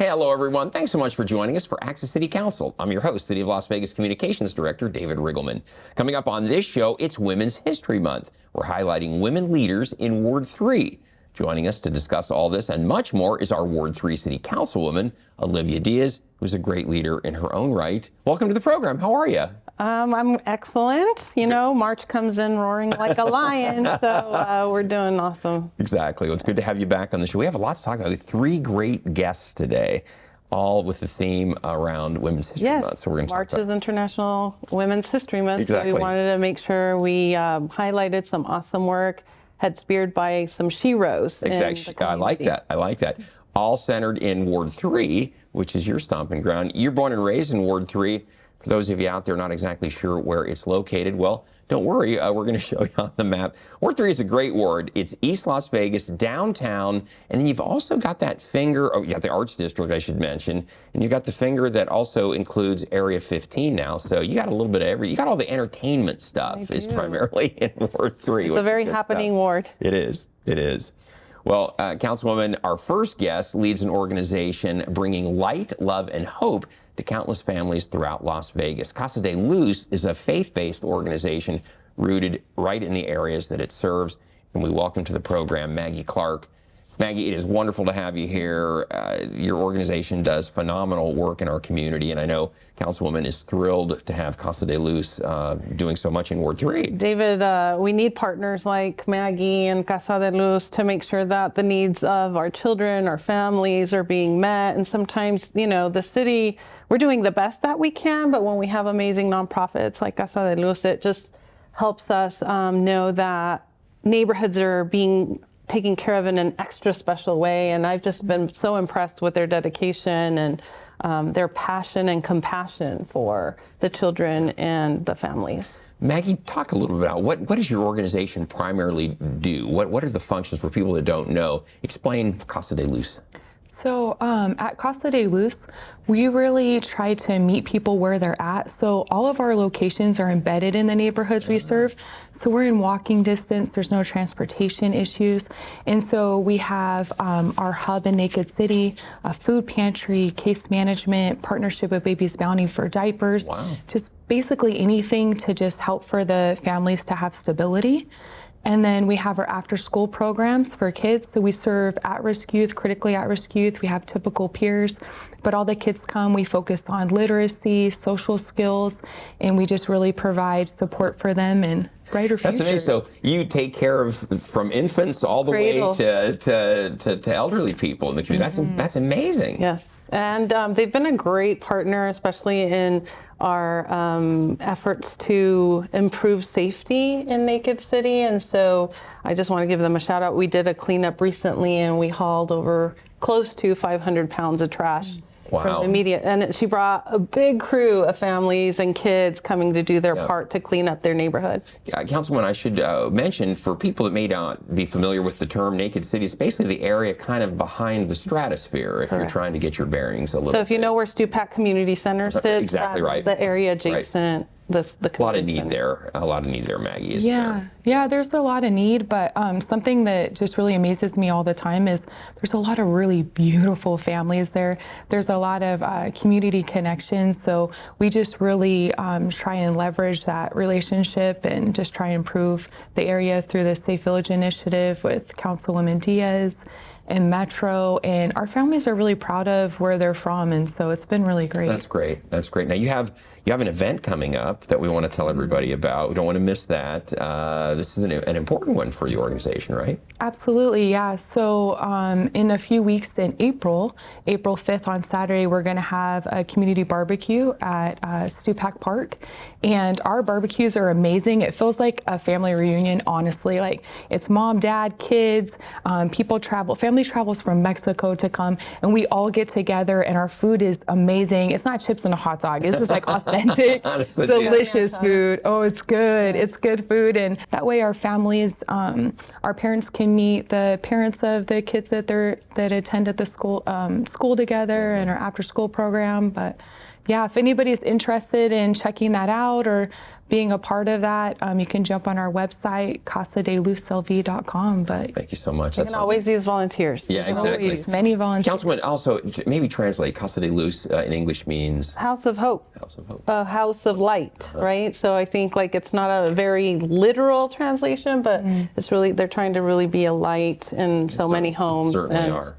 Hey, hello everyone. Thanks so much for joining us for Access City Council. I'm your host, City of Las Vegas Communications Director, David Riggleman. Coming up on this show, it's Women's History Month. We're highlighting women leaders in Ward 3. Joining us to discuss all this and much more is our Ward 3 City Councilwoman, Olivia Diaz, who's a great leader in her own right. Welcome to the program. How are you? I'm excellent. You know, March comes in roaring like a lion, so we're doing awesome. Exactly. Well, it's good to have you back on the show. We have a lot to talk about. We have 3 great guests today, all with the theme around Women's History Month. So we're going to March is International Women's History Month, Exactly. So we wanted to make sure we highlighted some awesome work, had speared by some sheroes. Exactly. I like that. I like that. All centered in Ward 3, which is your stomping ground. You're born and raised in Ward 3. For those of you out there not exactly sure where it's located, well, don't worry, we're going to show you on the map. Ward 3 is a great ward. It's East Las Vegas, downtown, and then you've also got that finger, you got the Arts District, I should mention, and you got the finger that also includes Area 15 now, so you got a little bit of you got all the entertainment stuff is primarily in Ward 3. It's a very happening ward. It is. It is. Well, Councilwoman, our first guest leads an organization bringing light, love, and hope to countless families throughout Las Vegas. Casa de Luz is a faith-based organization rooted right in the areas that it serves. And we welcome to the program Maggie Clark. Maggie, it is wonderful to have you here. Your organization does phenomenal work in our community, and I know Councilwoman is thrilled to have Casa de Luz doing so much in Ward 3. David, we need partners like Maggie and Casa de Luz to make sure that the needs of our children, our families are being met. And sometimes, you know, the city, we're doing the best that we can, but when we have amazing nonprofits like Casa de Luz, it just helps us know that neighborhoods are being taken care of in an extra special way. And I've just been so impressed with their dedication and their passion and compassion for the children and the families. Maggie, talk a little bit about what does your organization primarily do? What are the functions for people that don't know? Explain Casa de Luz. So at Casa de Luz, we really try to meet people where they're at. So all of our locations are embedded in the neighborhoods we serve. So we're in walking distance. There's no transportation issues. And so we have our hub in Naked City, a food pantry, case management, partnership with Baby's Bounty for diapers. Wow. Just basically anything to just help for the families to have stability. And then we have our after-school programs for kids. So we serve at-risk youth, critically at-risk youth. We have typical peers, but all the kids come. We focus on literacy, social skills, and we just really provide support for them and brighter futures. That's amazing. So you take care of from infants all the way to elderly people in the community. That's amazing. Yes, and they've been a great partner, especially in our efforts to improve safety in Naked City. And so I just want to give them a shout out. We did a cleanup recently and we hauled over close to 500 pounds of trash. Wow. From the media. And she brought a big crew of families and kids coming to do their part to clean up their neighborhood. Councilman, I should mention, for people that may not be familiar with the term Naked City, it's basically the area kind of behind the stratosphere if you're trying to get your bearings a little bit. So if you know where Stupak Community Center sits, exactly that's the area adjacent. The a lot of need there. A lot of need there, Maggie, isn't there? Yeah, there's a lot of need, but something that just really amazes me all the time is there's a lot of really beautiful families there. There's a lot of community connections, so we just really try and leverage that relationship and just try and improve the area through the Safe Village initiative with Councilwoman Diaz and Metro, and our families are really proud of where they're from, and so it's been really great. That's great. That's great. Now you have an event coming up that we want to tell everybody about. We don't want to miss that. This is an important one for the organization, right? Absolutely, yeah. So in a few weeks in April 5th on Saturday, we're going to have a community barbecue at Stupak Park, and our barbecues are amazing. It feels like a family reunion, honestly. Like it's mom, dad, kids, people travel. Family travels from Mexico to come, and we all get together, and our food is amazing. It's not chips and a hot dog. This is like authentic, delicious food. Oh, it's good. It's good food, and that way our families, our parents can meet the parents of the kids that attend at the school together and our after-school program. But yeah, if anybody's interested in checking that out or being a part of that. You can jump on our website, casadeluslv.com. But Thank you so much. You can always use volunteers. Yeah, exactly. always many volunteers. Councilman, also maybe translate Casa de Luz in English means House of Hope. House of Hope. A house of light, right? So I think like it's not a very literal translation, but it's really, they're trying to really be a light in so many homes. Certainly and are.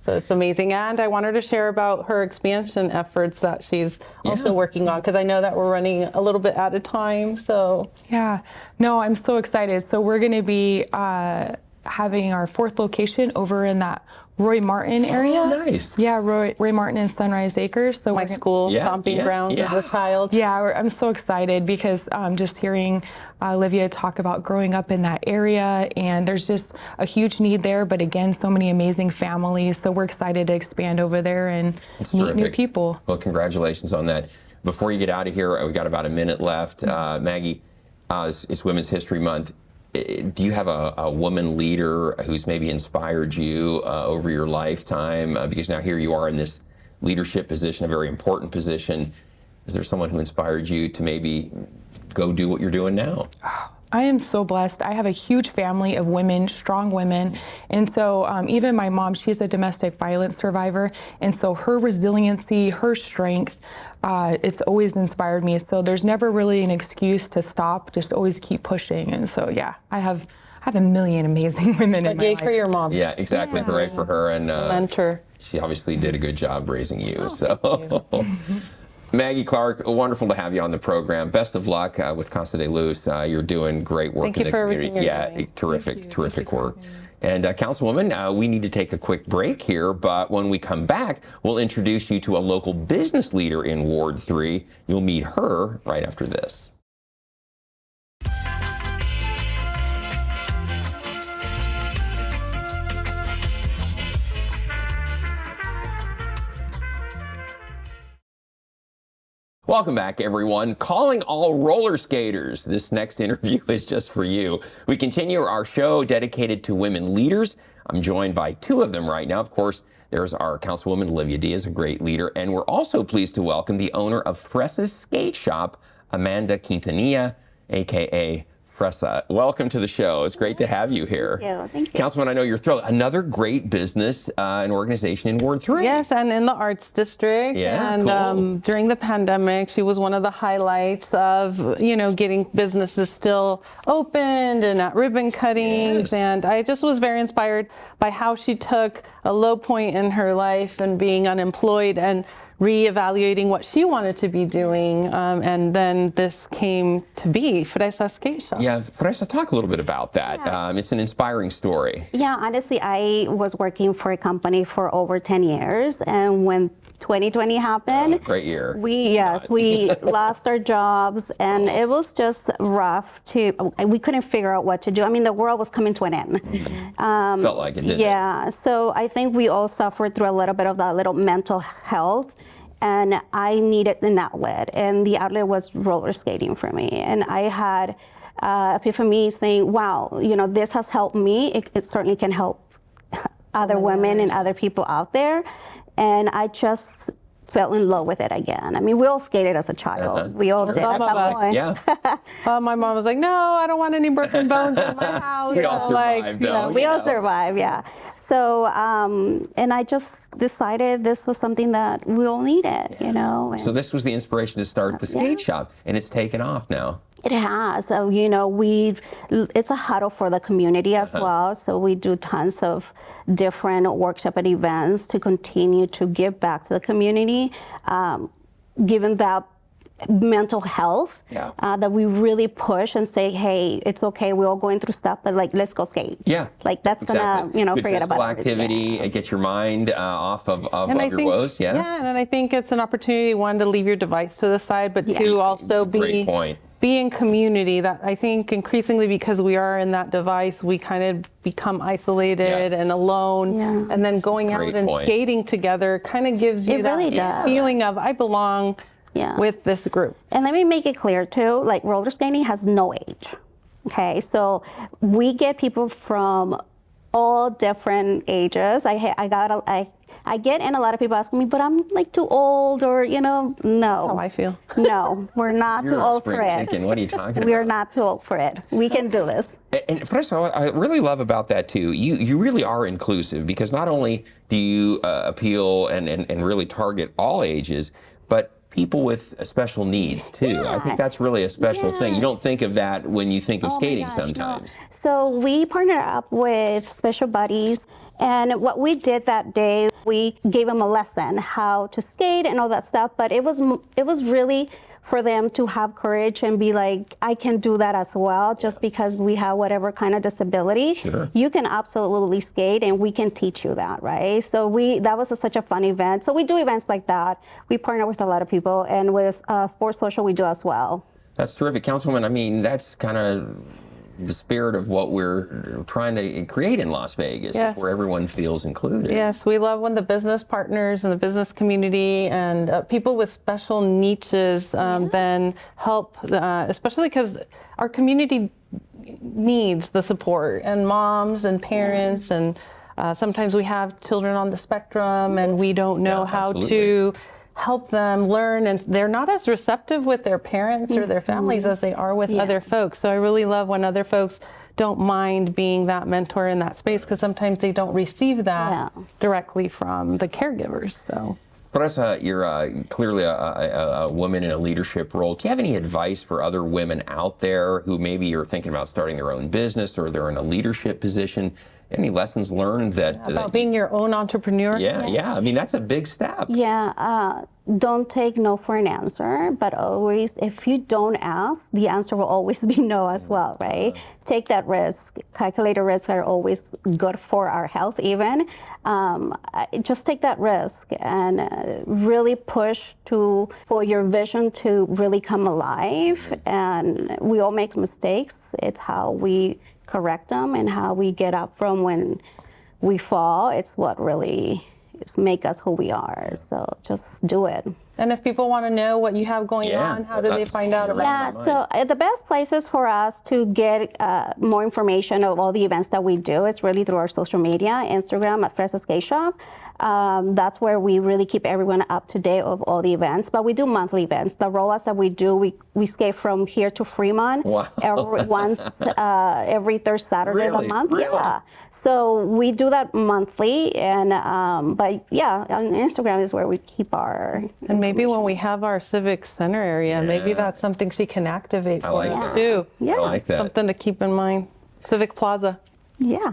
So it's amazing. And I want her to share about her expansion efforts that she's also working on, because I know that we're running a little bit out of time. So Yeah, no, I'm so excited. So we're going to be having our 4th location over in that Roy Martin area. Oh, nice. Yeah, Roy Martin and Sunrise Acres. So my school stomping grounds as a child. Yeah, I'm so excited because just hearing Olivia talk about growing up in that area, and there's just a huge need there, but again, so many amazing families. So we're excited to expand over there and meet new people. Well, congratulations on that. Before you get out of here, we've got about a minute left. Maggie, it's Women's History Month. Do you have a woman leader who's maybe inspired you over your lifetime? Because now here you are in this leadership position, a very important position. Is there someone who inspired you to maybe go do what you're doing now? I am so blessed. I have a huge family of women, strong women. And so even my mom, she's a domestic violence survivor. And so her resiliency, her strength, it's always inspired me. So there's never really an excuse to stop, just always keep pushing. And so, yeah, I have a million amazing women in my life. For your mom. Yeah, exactly. Hooray for her. And Mentor. she obviously did a good job raising you. Maggie Clark, wonderful to have you on the program. Best of luck with Casa de Luz. You're doing great work in the community. Yeah, terrific work. And Councilwoman, we need to take a quick break here, but when we come back, we'll introduce you to a local business leader in Ward 3. You'll meet her right after this. Welcome back, everyone. Calling all roller skaters. This next interview is just for you. We continue our show dedicated to women leaders. I'm joined by 2 of them right now. Of course, there's our Councilwoman Olivia Diaz, a great leader, and we're also pleased to welcome the owner of Fresca's Skate Shop, Amanda Quintanilla, aka Fresca. Welcome to the show. It's great to have you here. Thank you. Councilman, I know you're thrilled. Another great business and organization in Ward 3. Yes, and in the Arts District. Yeah, and cool. During the pandemic, she was one of the highlights of, getting businesses still opened and at ribbon cuttings. Yes. And I just was very inspired by how she took a low point in her life and being unemployed and reevaluating what she wanted to be doing, and then this came to be Fresca Skate Shop. Yeah, Fresca, talk a little bit about that. Yeah. It's an inspiring story. Yeah, honestly, I was working for a company for over 10 years, and when 2020 happened, Great year. we lost our jobs, and it was just rough we couldn't figure out what to do. I mean, the world was coming to an end. Felt like it, didn't it? Yeah, so I think we all suffered through a little bit of that little mental health. And I needed an outlet, and the outlet was roller skating for me. And I had epiphany saying, wow, this has helped me. It certainly can help other women and other people out there. And I just fell in love with it again. I mean, we all skated as a child. We all did at that point. Yeah. My mom was like, no, I don't want any broken bones in my house. We all survived, though. We all survived, yeah. So, and I just decided this was something that we all needed, And So this was the inspiration to start the skate shop, and it's taken off now. it has. So, it's a huddle for the community as well. So we do tons of different workshop and events to continue to give back to the community, given that mental health that we really push and say, hey, it's okay, we're all going through stuff, but let's go skate. Yeah. That's gonna, Good forget physical about activity and get your mind off of your woes. Yeah, and I think it's an opportunity, one, to leave your device to the side, but two, also Great point. be in community. That I think increasingly, because we are in that device, we kind of become isolated and alone, and then going out and skating together kind of gives you that feeling of I belong with this group. And let me make it clear too, roller skating has no age. Okay, so we get people from all different ages. I I get, and a lot of people ask me, but I'm like too old, or How no, I feel. no, we're not too You're old for spring it. chicken. What are you talking We are about? not too old for it. We can do this. And Fresca, what I really love about that too, you really are inclusive, because not only do you appeal and really target all ages, but people with special needs too. I think that's really a special thing. You don't think of that when you think of skating gosh, no. sometimes. So we partnered up with Special Buddies, and what we did that day, we gave them a lesson how to skate and all that stuff. But it was really for them to have courage and be like, I can do that as well, just because we have whatever kind of disability. Sure. You can absolutely skate, and we can teach you that, right? So that was such a fun event. So we do events like that. We partner with a lot of people, and with Sports Social we do as well. That's terrific. Councilwoman, I mean, that's kind of the spirit of what we're trying to create in Las Vegas, Yes. where everyone feels included. Yes, we love when the business partners and the business community and people with special niches then help, especially because our community needs the support, and moms and parents, and sometimes we have children on the spectrum, and we don't know how to help them learn, and they're not as receptive with their parents or their families as they are with other folks. So I really love when other folks don't mind being that mentor in that space, because sometimes they don't receive that directly from the caregivers. So Fresca, you're clearly a woman in a leadership role. Do you have any advice for other women out there who maybe are thinking about starting their own business, or they're in a leadership position? Any lessons learned about being your own entrepreneur? Yeah. I mean, that's a big step. Yeah, don't take no for an answer, but always, if you don't ask, the answer will always be no as well, right? Take that risk. Calculated risks are always good for our health even. Just take that risk and really push for your vision to really come alive. And we all make mistakes. It's how we correct them and how we get up from when we fall. It's what really make us who we are. So just do it. And if people want to know what you have going on, how do they find out about it? Yeah, so the best places for us to get more information of all the events that we do, it's really through our social media, Instagram at Fresca Skate Shop. That's where we really keep everyone up to date of all the events. But we do monthly events. The rollouts that we do, we skate from here to Fremont every third Saturday of the month. Really? Yeah. So we do that monthly, and but yeah, on Instagram is where we keep our. And maybe when we have our civic center area, maybe that's something she can activate for like us that. too. Yeah. I like that. Something to keep in mind. Civic Plaza. Yeah.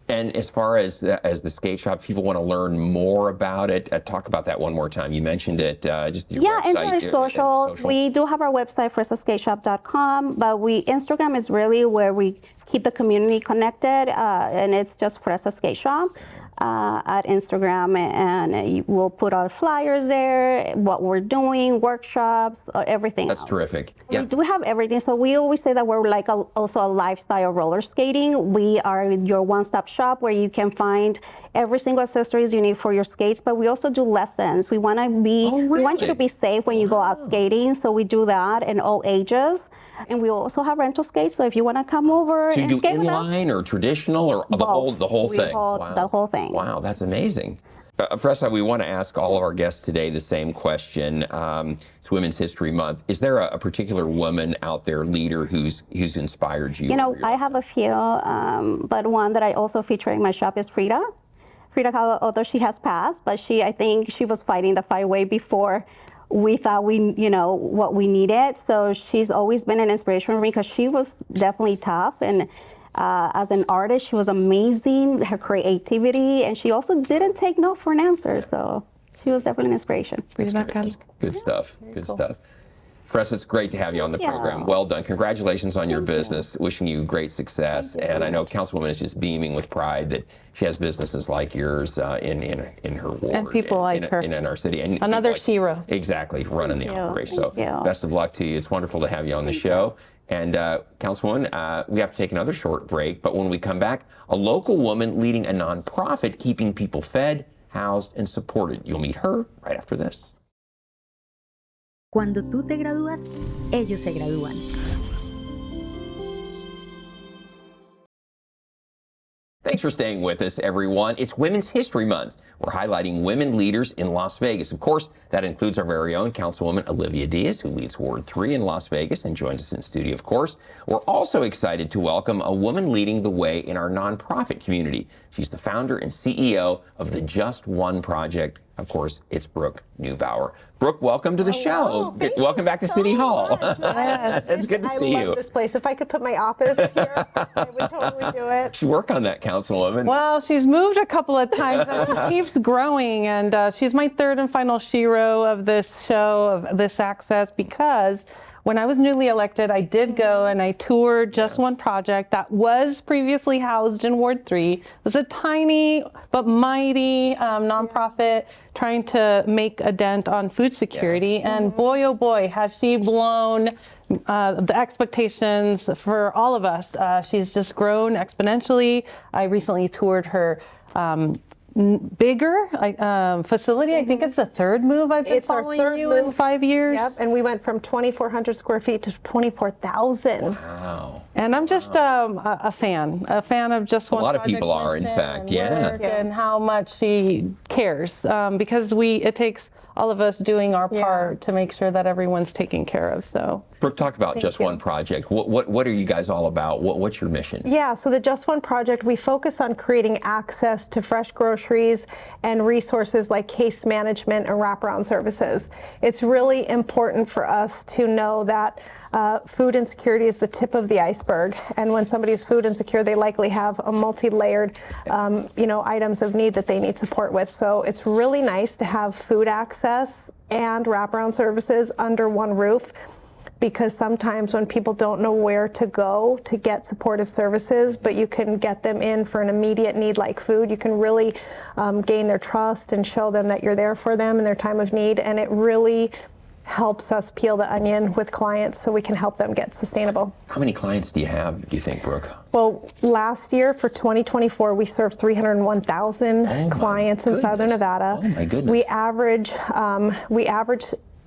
And as far as the skate shop, if people want to learn more about it, talk about that one more time. You mentioned it, just your website. And our socials. We do have our website, frescaskateshop.com, but Instagram is really where we keep the community connected, and it's just Fresca Skate Shop at Instagram, and we'll put our flyers there, what we're doing, workshops, everything else. That's terrific. We do have everything. So we always say that we're like also a lifestyle roller skating. We are your one-stop shop where you can find every single accessories you need for your skates, but we also do lessons. We want we want you to be safe when you go out skating, so we do that in all ages. And we also have rental skates, so if you want to come over So you and do skate with us. inline or traditional or the whole We thing? hold the whole thing. Wow, that's amazing. Fresca, we want to ask all of our guests today the same question. It's Women's History Month. Is there a particular woman out there, leader, who's inspired you? You know, I have a few, but one that I also feature in my shop is Frida. Frida Kahlo, although she has passed, but I think she was fighting the fight way before we thought what we needed. So she's always been an inspiration for me, because she was definitely tough, and as an artist, she was amazing, her creativity, and she also didn't take no for an answer. So she was definitely an inspiration. That's good stuff. Good stuff. Fresca, it's great to have you on the program. Well done. Congratulations on your business. Wishing you great success. And I know Councilwoman is just beaming with pride that she has businesses like yours in her ward. And people like her. In our city. And another hero. Exactly, running the operation. So Thank you. best of luck to you. It's wonderful to have you on the show. And Councilwoman, we have to take another short break. But when we come back, a local woman leading a nonprofit keeping people fed, housed, and supported. You'll meet her right after this. Cuando tú te gradúas, ellos se gradúan. Thanks for staying with us, everyone. It's Women's History Month. We're highlighting women leaders in Las Vegas. Of course, that includes our very own Councilwoman Olivia Diaz, who leads Ward 3 in Las Vegas and joins us in studio, of course. We're also excited to welcome a woman leading the way in our nonprofit community. She's the founder and CEO of the Just One Project. Of course, it's Brooke Neubauer. Brooke, welcome to the show. Welcome back to City Hall. Yes. It's good to see I you. love this place. If I could put my office here, I would totally do it. Should work on that, Councilwoman. Well, she's moved a couple of times and she keeps growing, and she's my third and final shero of this show, of this access, because when I was newly elected, I did go and I toured Just One Project that was previously housed in Ward 3. It was a tiny but mighty nonprofit trying to make a dent on food security. And boy, oh boy, has she blown the expectations for all of us. She's just grown exponentially. I recently toured her bigger facility. I think it's the third move I've been following you in 5 years. Yep, and we went from 2,400 square feet to 24,000. Wow. And I'm just a fan of Just One. A lot of Project's people are, in mission fact, and yeah. work and how much she cares, because it takes all of us doing our part to make sure that everyone's taken care of. So, Brooke, talk about Just One Project. What are you guys all about? What's your mission? Yeah, so the Just One Project, we focus on creating access to fresh groceries and resources like case management and wraparound services. It's really important for us to know that food insecurity is the tip of the iceberg, and when somebody's food insecure, they likely have a multi-layered, items of need that they need support with. So it's really nice to have food access and wraparound services under one roof, because sometimes when people don't know where to go to get supportive services, but you can get them in for an immediate need like food, you can really gain their trust and show them that you're there for them in their time of need, and it really helps us peel the onion with clients so we can help them get sustainable. How many clients do you have, do you think, Brooke? Well, last year for 2024, we served 301,000 clients in Southern Nevada. Oh my goodness. We average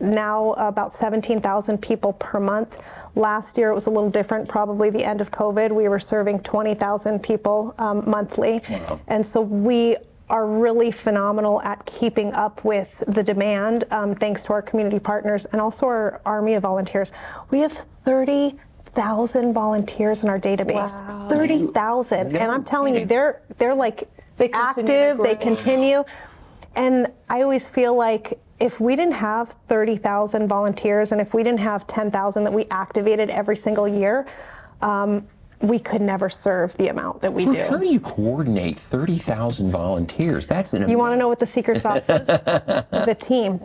now about 17,000 people per month. Last year it was a little different, probably the end of COVID. We were serving 20,000 people monthly. Wow. And so we are really phenomenal at keeping up with the demand, thanks to our community partners and also our army of volunteers. We have 30,000 volunteers in our database. Wow. 30,000. No and I'm telling you, kidding. they're like They continue to active, they grow. continue. And I always feel like if we didn't have 30,000 volunteers and if we didn't have 10,000 that we activated every single year, we could never serve the amount that we Brooke, do. how do you coordinate 30,000 volunteers? That's an You want to know what the secret sauce is? The team.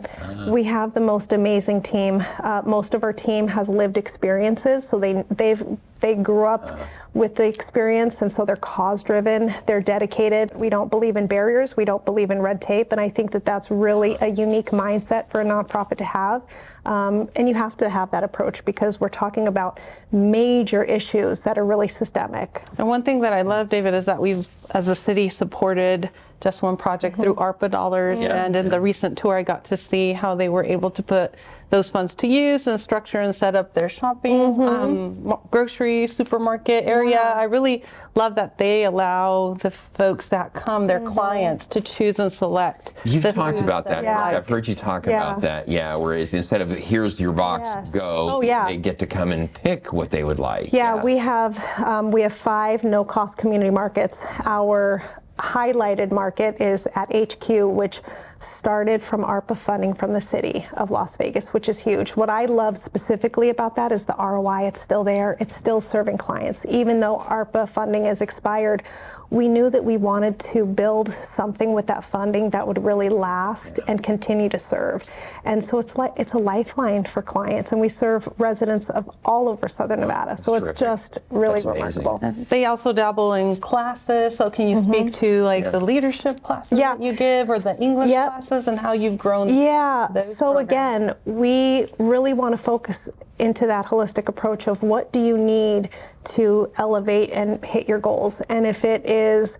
We have the most amazing team. Most of our team has lived experiences, so they grew up with the experience, and so they're cause-driven, they're dedicated. We don't believe in barriers, we don't believe in red tape, and I think that that's really a unique mindset for a nonprofit to have. And you have to have that approach because we're talking about major issues that are really systemic. and one thing that I love, David, is that we've, as a city, supported Just One Project through ARPA dollars. Yeah. And in the recent tour, I got to see how they were able to put those funds to use and structure and set up their shopping, grocery, supermarket area. I really love that they allow the folks that come, their clients, to choose and select. You've the talked foods about that. they Yeah. like. I've heard you talk about that. Yeah, whereas instead of here's your box, Yes. go, Oh, yeah. they get to come and pick what they would like. Yeah, we have 5 no-cost community markets. Our highlighted market is at HQ, which started from ARPA funding from the city of Las Vegas, which is huge. What I love specifically about that is the ROI. It's still there. It's still serving clients. Even though ARPA funding is expired, we knew that we wanted to build something with that funding that would really last and continue to serve. And so it's a lifeline for clients, and we serve residents of all over Southern Nevada. So it's terrific. just really That's amazing. remarkable. They also dabble in classes. So can you speak to the leadership classes Yeah. that you give, or the English Yep. classes, and how you've grown? Yeah, those so programs? again, we really want to focus into that holistic approach of what do you need to elevate and hit your goals. And if it is,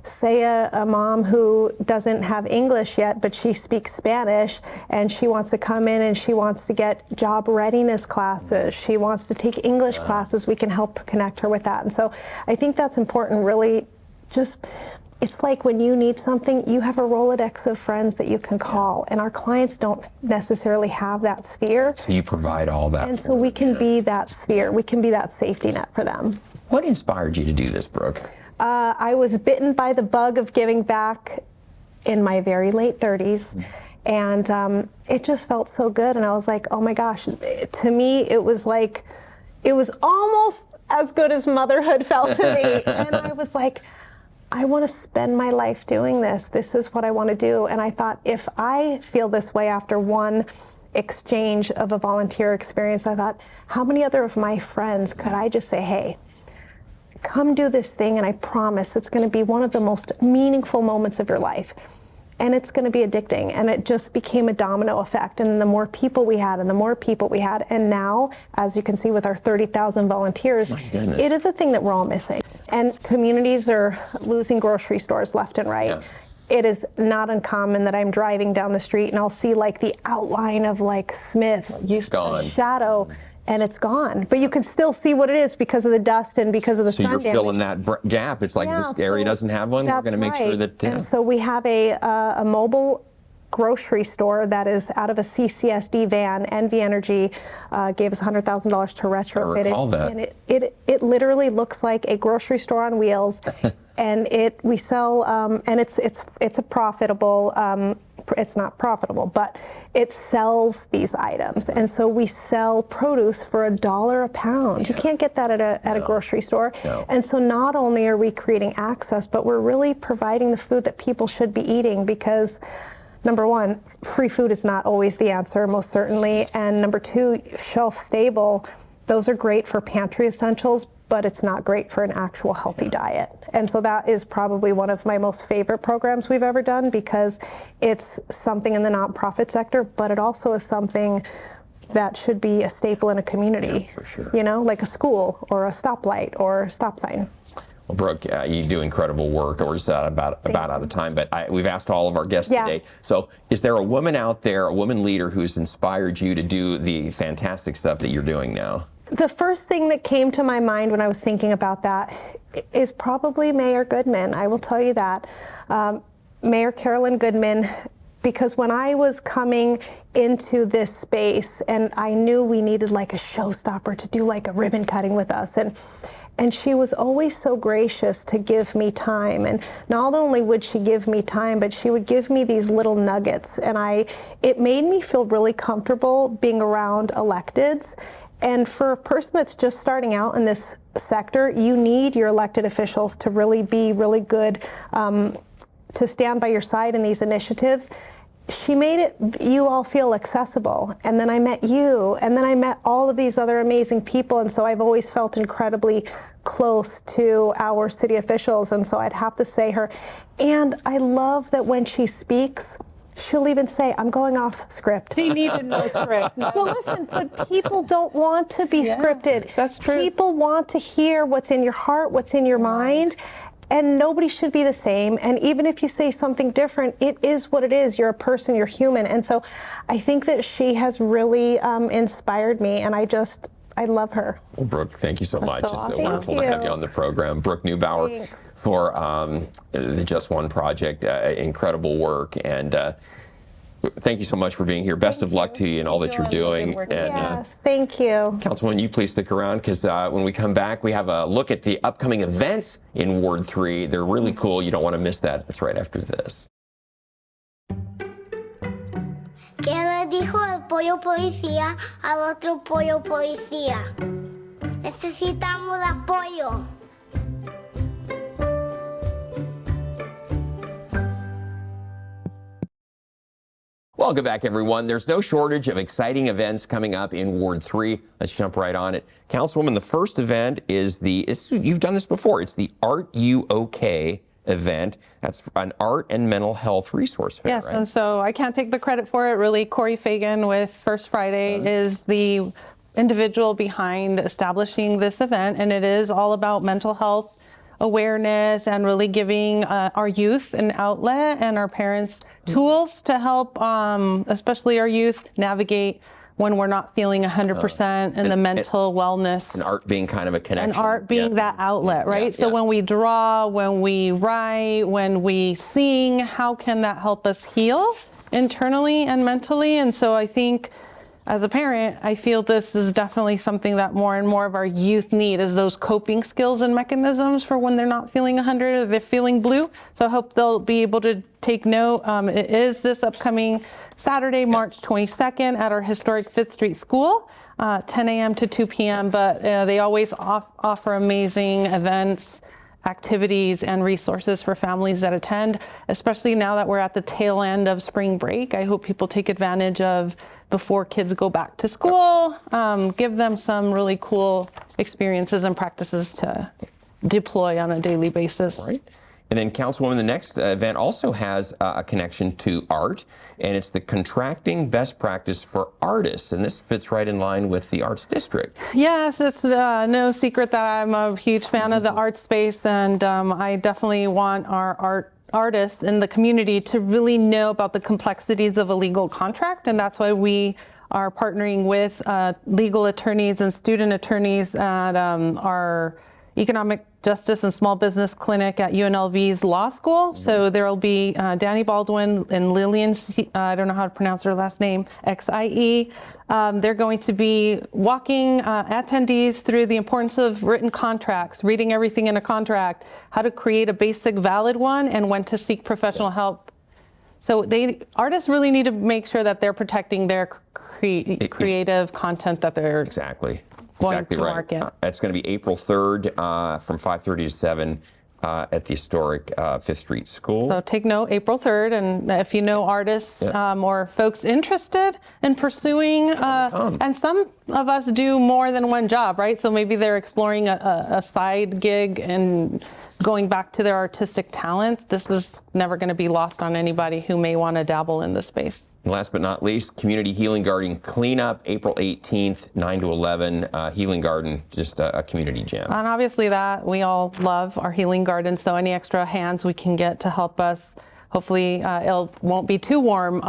say, a mom who doesn't have English yet, but she speaks Spanish, and she wants to come in and she wants to get job readiness classes, she wants to take English classes, we can help connect her with that. And so I think that's important, really just, it's like when you need something, you have a Rolodex of friends that you can call, and our clients don't necessarily have that sphere. So you provide all that. And so we can be that sphere. We can be that safety net for them. What inspired you to do this, Brooke? I was bitten by the bug of giving back in my very late 30s. And it just felt so good. And I was like, oh my gosh, to me, it was like, it was almost as good as motherhood felt to me. And I was like, I want to spend my life doing this. This is what I want to do. And I thought, if I feel this way after one exchange of a volunteer experience, I thought, how many other of my friends could I just say, hey, come do this thing, and I promise it's going to be one of the most meaningful moments of your life. And it's going to be addicting. And it just became a domino effect. And the more people we had, and the more people we had. And now, as you can see with our 30,000 volunteers, it is a thing that we're all missing. And communities are losing grocery stores left and right. It is not uncommon that I'm driving down the street and I'll see like the outline of like Smith's shadow, and it's gone. But you can still see what it is because of the dust and because of the sun damage. So you're filling that gap. It's like this area doesn't have one. We're going to make sure that. And so we have a mobile grocery store that is out of a CCSD van. NV Energy gave us $100,000 to retrofit it. I recall that. And it literally looks like a grocery store on wheels. And we sell, and it's a profitable, it's not profitable, but it sells these items. And so we sell produce for $1 a pound. You can't get that at a grocery store. And so not only are we creating access, but we're really providing the food that people should be eating, because number one, free food is not always the answer, most certainly. And number two, shelf stable, those are great for pantry essentials, but it's not great for an actual healthy diet. And so that is probably one of my most favorite programs we've ever done, because it's something in the nonprofit sector, but it also is something that should be a staple in a community, you know, like a school or a stoplight or a stop sign. Well, Brooke, you do incredible work. We're just about out of time, but we've asked all of our guests today. So is there a woman out there, a woman leader who's inspired you to do the fantastic stuff that you're doing now? The first thing that came to my mind when I was thinking about that is probably Mayor Goodman. I will tell you that. Mayor Carolyn Goodman, because when I was coming into this space and I knew we needed like a showstopper to do like a ribbon cutting with us, and she was always so gracious to give me time. And not only would she give me time, but she would give me these little nuggets. And it made me feel really comfortable being around electeds. And for a person that's just starting out in this sector, you need your elected officials to really be really good, to stand by your side in these initiatives. She made you all feel accessible. And then I met you, and then I met all of these other amazing people. And so I've always felt incredibly close to our city officials. And so I'd have to say her. And I love that when she speaks, she'll even say, I'm going off script. She needed no script. Well, listen, but people don't want to be scripted. That's true. People want to hear what's in your heart, what's in your mind. And nobody should be the same. And even if you say something different, it is what it is. You're a person, you're human. And so I think that she has really inspired me, and I love her. Well, Brooke, thank you so much. So awesome. It's so wonderful to have you on the program. Brooke Neubauer for the Just One Project. Incredible work. And thank you so much for being here. Best of luck to you in all that you're doing. And, yes, thank you. Councilwoman, you please stick around, because when we come back, we have a look at the upcoming events in Ward 3. They're really cool. You don't want to miss that. It's right after this. ¿Qué le dijo el pollo policía al otro pollo policía? Necesitamos apoyo. Welcome back, everyone. There's no shortage of exciting events coming up in Ward 3. Let's jump right on it. Councilwoman, the first event is you've done this before. It's the Art You OK event. That's an art and mental health resource fair, yes, right? And so I can't take the credit for it. Really, Corey Fagan with First Friday is the individual behind establishing this event, and it is all about mental health awareness and really giving our youth an outlet and our parents tools to help, especially our youth, navigate when we're not feeling 100% and the mental wellness. And art being kind of a connection. And art being that outlet, right? So yeah. when we draw, when we write, when we sing, how can that help us heal internally and mentally? And so I think as a parent, I feel this is definitely something that more and more of our youth need, is those coping skills and mechanisms for when they're not feeling 100 or they're feeling blue. So I hope they'll be able to take note. It is this upcoming Saturday, March 22nd at our historic 5th Street School, 10 a.m. to 2 p.m. But they always offer amazing events, activities, and resources for families that attend, especially now that we're at the tail end of spring break. I hope people take advantage of before kids go back to school, give them some really cool experiences and practices to deploy on a daily basis. Right. And then, Councilwoman, the next event also has a connection to art, and it's the Contracting Best Practice for Artists, and this fits right in line with the Arts District. Yes, it's no secret that I'm a huge fan of the art space, and I definitely want our artists in the community to really know about the complexities of a legal contract, and that's why we are partnering with legal attorneys and student attorneys at our Economic Justice and Small Business Clinic at UNLV's Law School. So there will be Danny Baldwin and Lillian, I don't know how to pronounce her last name, XIE. They're going to be walking attendees through the importance of written contracts, reading everything in a contract, how to create a basic valid one, and when to seek professional help. So artists really need to make sure that they're protecting their creative content that they're Exactly right. Market. It's going to be April 3rd from 5:30 to 7 at the historic 5th Street School. So take note, April 3rd, and if you know artists or folks interested in pursuing, and some of us do more than one job, right? So maybe they're exploring a side gig and going back to their artistic talents. This is never going to be lost on anybody who may want to dabble in this space. And last but not least, Community Healing Garden Cleanup, April 18th, 9 to 11. Healing Garden, just a community gem. And obviously that we all love our healing garden, so any extra hands we can get to help us. Hopefully it won't be too warm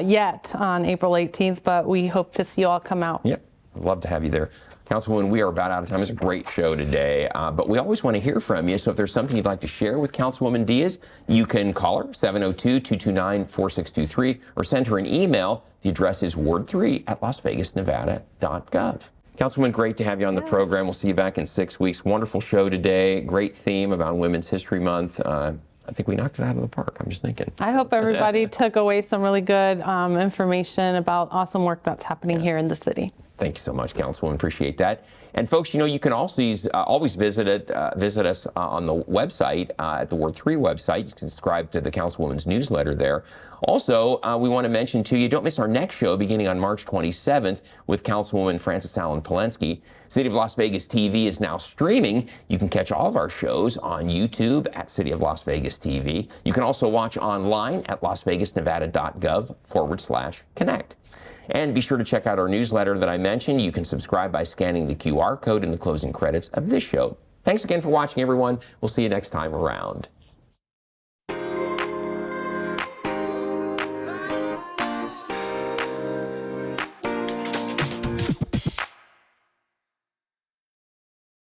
yet on April 18th, but we hope to see you all come out. Yep, I'd love to have you there. Councilwoman, we are about out of time. It's a great show today, but we always want to hear from you. So if there's something you'd like to share with Councilwoman Diaz, you can call her, 702-229-4623, or send her an email. The address is ward3@lasvegasnevada.gov. Councilwoman, great to have you on the program. We'll see you back in 6 weeks. Wonderful show today. Great theme about Women's History Month. I think we knocked it out of the park. I'm just thinking. I hope everybody took away some really good information about awesome work that's happening here in the city. Thank you so much, Councilwoman. Appreciate that. And folks, you can also always visit us on the website, at the Ward 3 website. You can subscribe to the Councilwoman's newsletter there. Also, we want to mention to you, don't miss our next show beginning on March 27th with Councilwoman Frances Allen Polensky. City of Las Vegas TV is now streaming. You can catch all of our shows on YouTube at City of Las Vegas TV. You can also watch online at lasvegasnevada.gov/connect. And be sure to check out our newsletter that I mentioned. You can subscribe by scanning the QR code in the closing credits of this show. Thanks again for watching, everyone. We'll see you next time around.